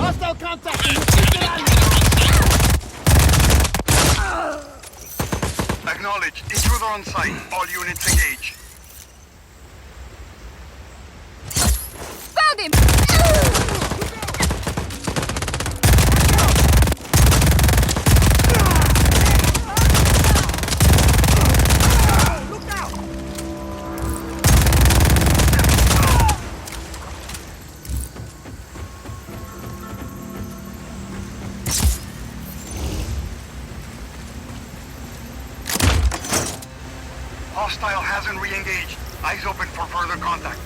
Hostile contact! Acknowledge. Intruder on site. All units engage. Found him! Hostile hasn't re-engaged. Eyes open for further contact.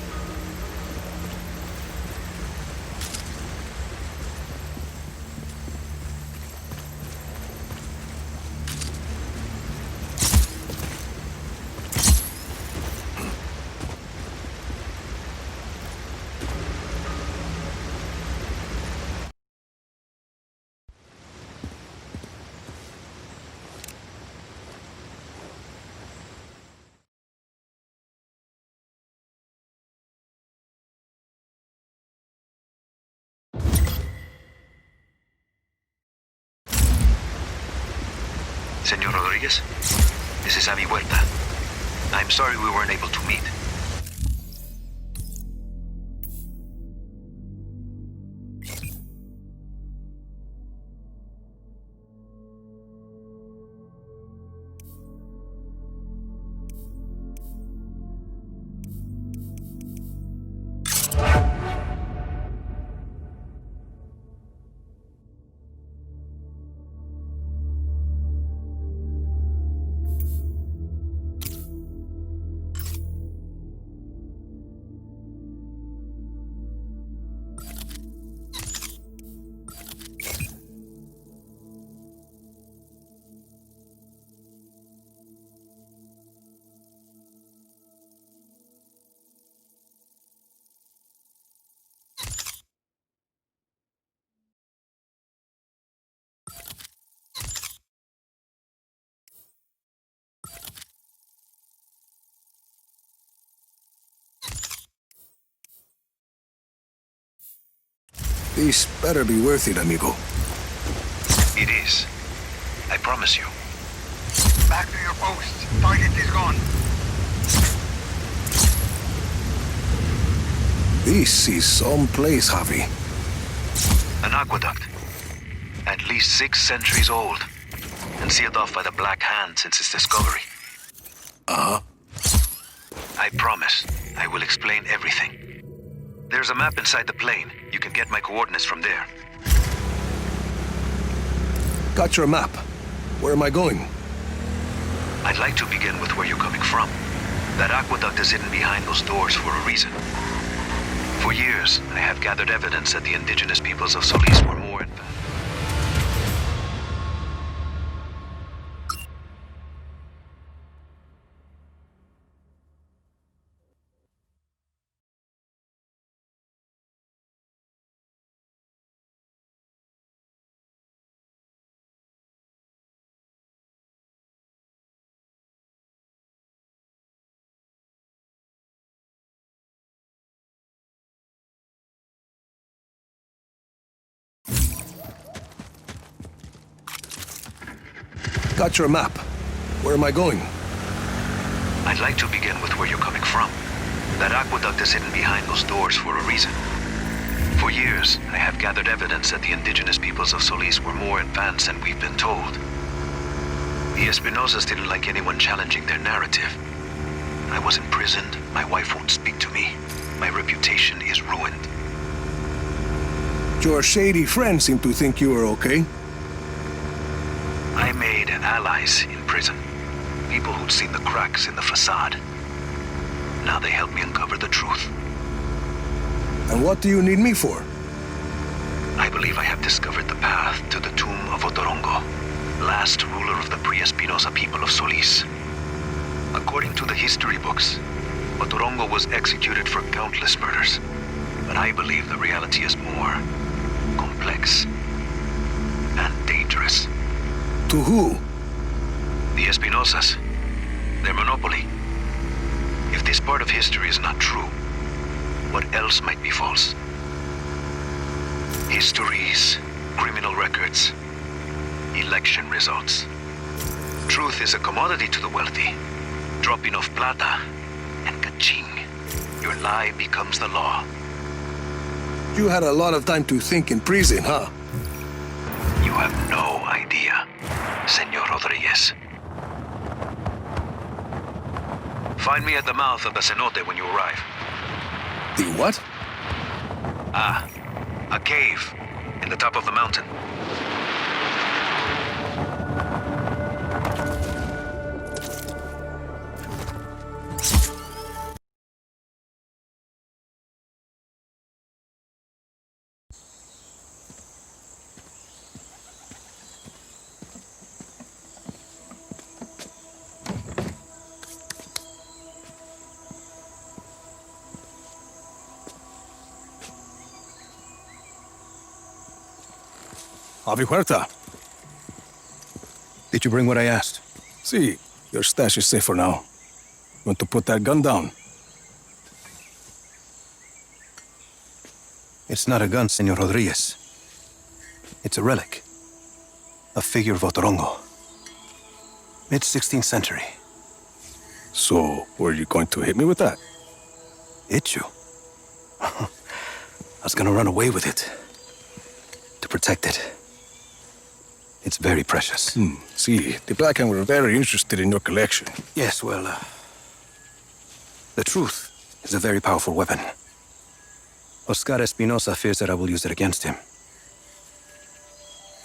Senor Rodriguez, this is Avi Huerta. I'm sorry we weren't able to meet. This better be worth it, amigo. It is. I promise you. Back to your posts. Target is gone. This is some place, Javi. An aqueduct. At least 6 centuries old. And sealed off by the Black Hand since its discovery. Uh-huh. I promise. I will explain everything. There's a map inside the plane. You can get my coordinates from there. Got your map. Where am I going? I'd like to begin with where you're coming from. That aqueduct is hidden behind those doors for a reason. For years, I have gathered evidence that the indigenous peoples of Solis were more advanced. Got your map. Where am I going? I'd like to begin with where you're coming from. That aqueduct is hidden behind those doors for a reason. For years, I have gathered evidence that the indigenous peoples of Solis were more advanced than we've been told. The Espinosas didn't like anyone challenging their narrative. I was imprisoned, my wife won't speak to me, my reputation is ruined. Your shady friends seem to think you are okay. I made allies in prison. People who'd seen the cracks in the facade. Now they help me uncover the truth. And what do you need me for? I believe I have discovered the path to the tomb of Otorongo, last ruler of the pre-Espinosa people of Solis. According to the history books, Otorongo was executed for countless murders. But I believe the reality is more complex and dangerous. To who? The Espinosas. Their monopoly. If this part of history is not true, what else might be false? Histories, criminal records, election results. Truth is a commodity to the wealthy. Drop enough plata, and ka-ching, your lie becomes the law. You had a lot of time to think in prison, huh? You have no idea, Senor Rodriguez. Find me at the mouth of the cenote when you arrive. The what? Ah, a cave in the top of the mountain. Avi Huerta. Did you bring what I asked? See, your stash is safe for now. Want to put that gun down? It's not a gun, Senor Rodriguez. It's a relic. A figure of Otorongo. Mid-16th century. So, were you going to hit me with that? Hit you? I was gonna run away with it. To protect it. It's very precious. See, the Black Hand were very interested in your collection. Yes, well, the truth is a very powerful weapon. Oscar Espinosa fears that I will use it against him.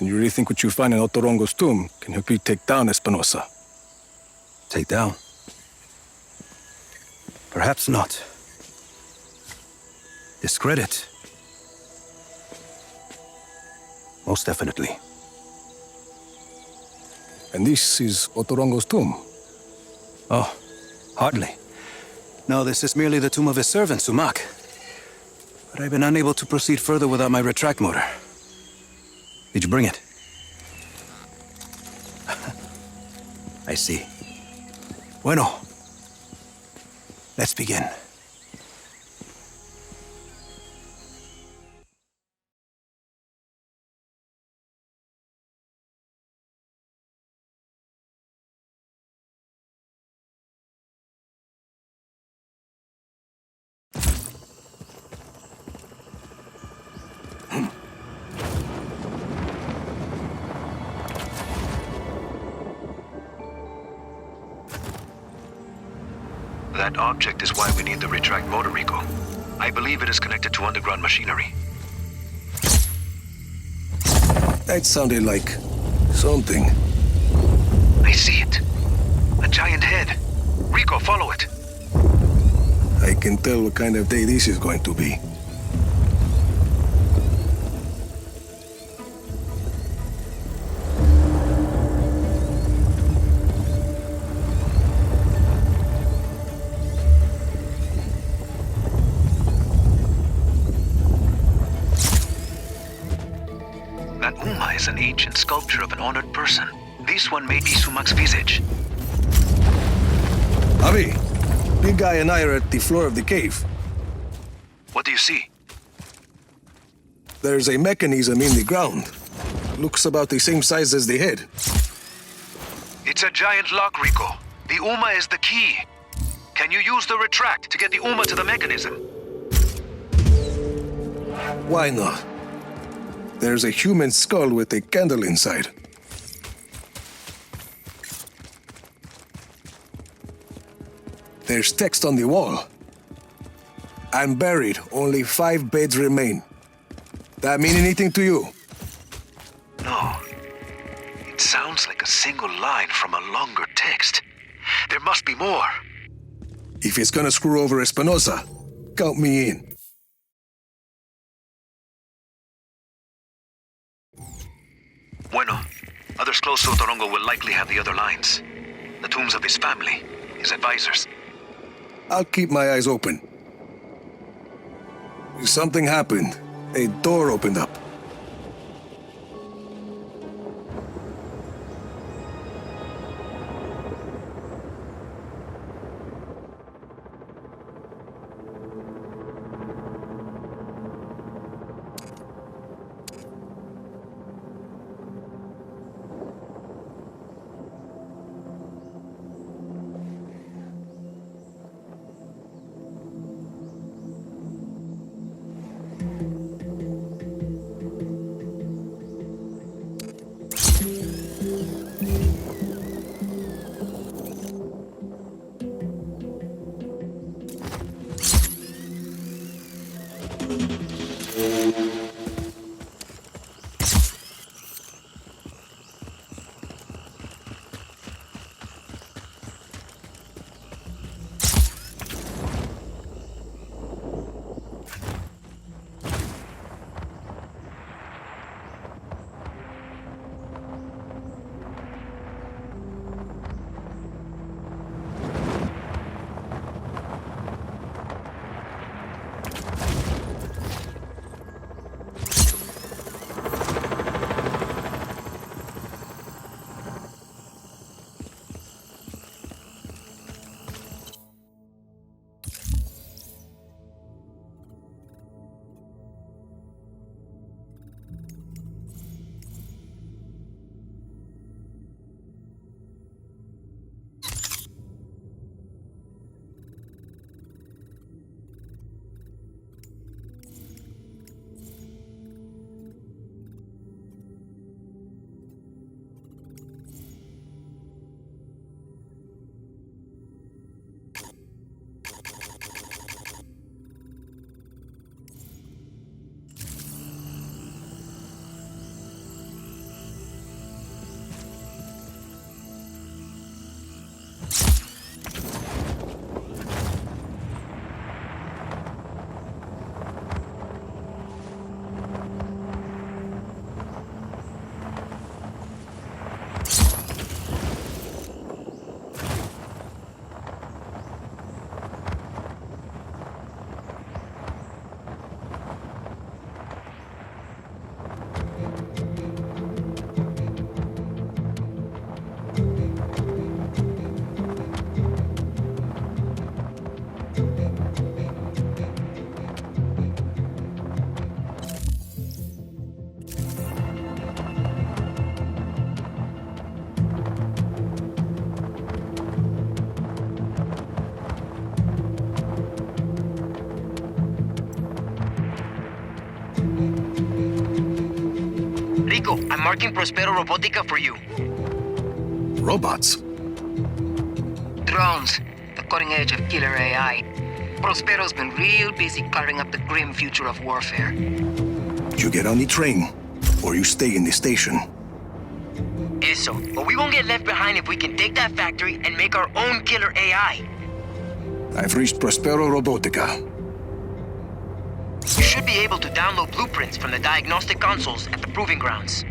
And you really think what you find in Otorongo's tomb can help you take down Espinosa? Take down? Perhaps not. Discredit? Most definitely. And this is Otorongo's tomb? Oh, hardly. No, this is merely the tomb of his servant, Sumac. But I've been unable to proceed further without my retract motor. Did you bring it? I see. Bueno. Let's begin. That object is why we need the retract motor, Rico. I believe it is connected to underground machinery. That sounded like something. I see it. A giant head. Rico, follow it. I can tell what kind of day this is going to be. That Uma is an ancient sculpture of an honored person. This one may be Sumac's visage. Avi, Big Guy and I are at the floor of the cave. What do you see? There's a mechanism in the ground. Looks about the same size as the head. It's a giant lock, Rico. The Uma is the key. Can you use the retract to get the Uma to the mechanism? Why not? There's a human skull with a candle inside. There's text on the wall. I'm buried. Only 5 beds remain. That mean anything to you? No. It sounds like a single line from a longer text. There must be more. If it's gonna screw over Espinosa, count me in. Bueno. Others close to Otorongo will likely have the other lines. The tombs of his family, his advisors. I'll keep my eyes open. Something happened. A door opened up. Rico, I'm marking Prospero Robotica for you. Robots? Drones, the cutting edge of killer AI. Prospero's been real busy carving up the grim future of warfare. You get on the train, or you stay in the station. Eso, but we won't get left behind if we can take that factory and make our own killer AI. I've reached Prospero Robotica. You should be able to download blueprints from the diagnostic consoles at the proving grounds.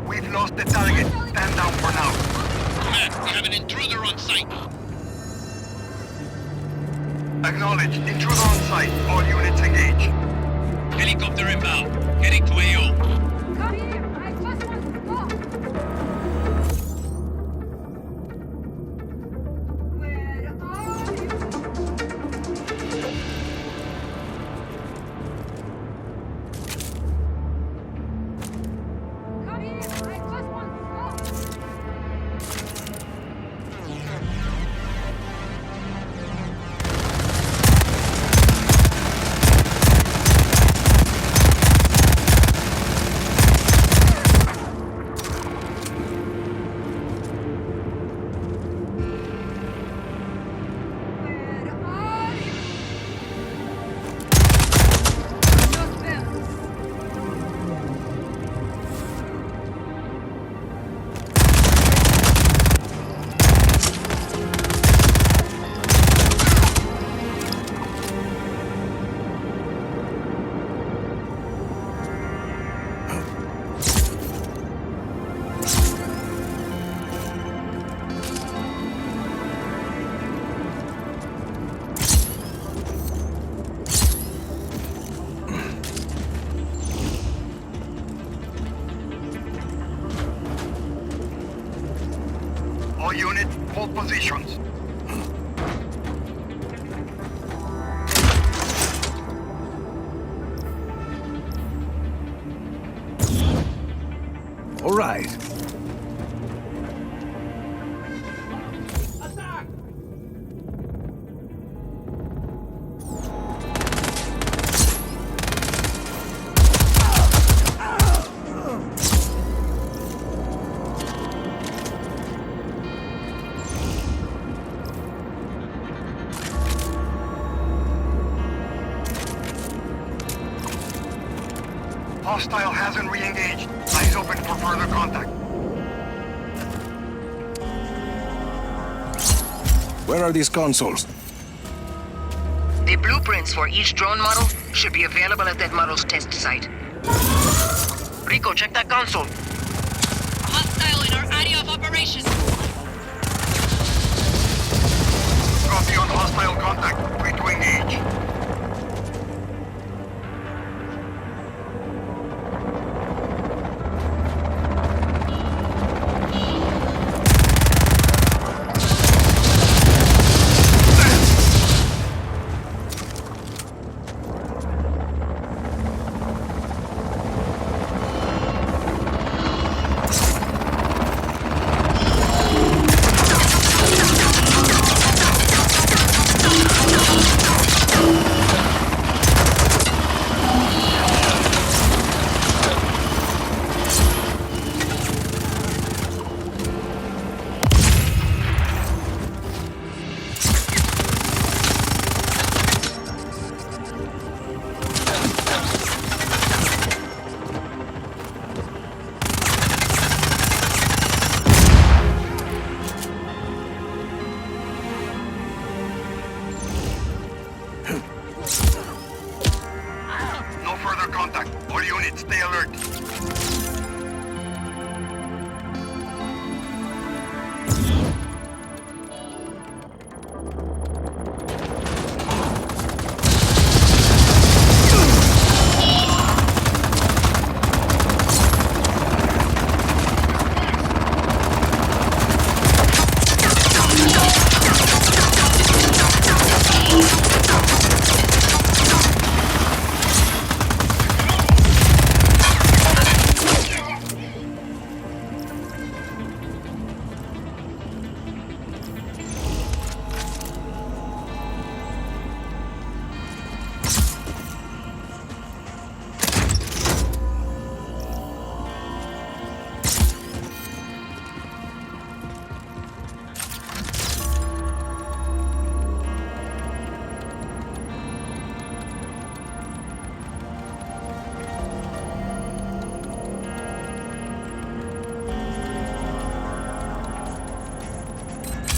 We've lost the target. Stand down for now. Matt, we have an intruder on site. Acknowledged. Intruder on site. All units engaged. Helicopter inbound. Heading to AO. Come here! I just want to talk! Where are you? Come here! I just want to talk! Where are you? Just there. All units, hold positions. All right. Hostile hasn't re-engaged. Eyes open for further contact. Where are these consoles? The blueprints for each drone model should be available at that model's test site. Rico, check that console. Hostile in our area of operations. Copy on hostile contact. Free to engage.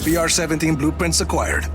VR-17 blueprints acquired.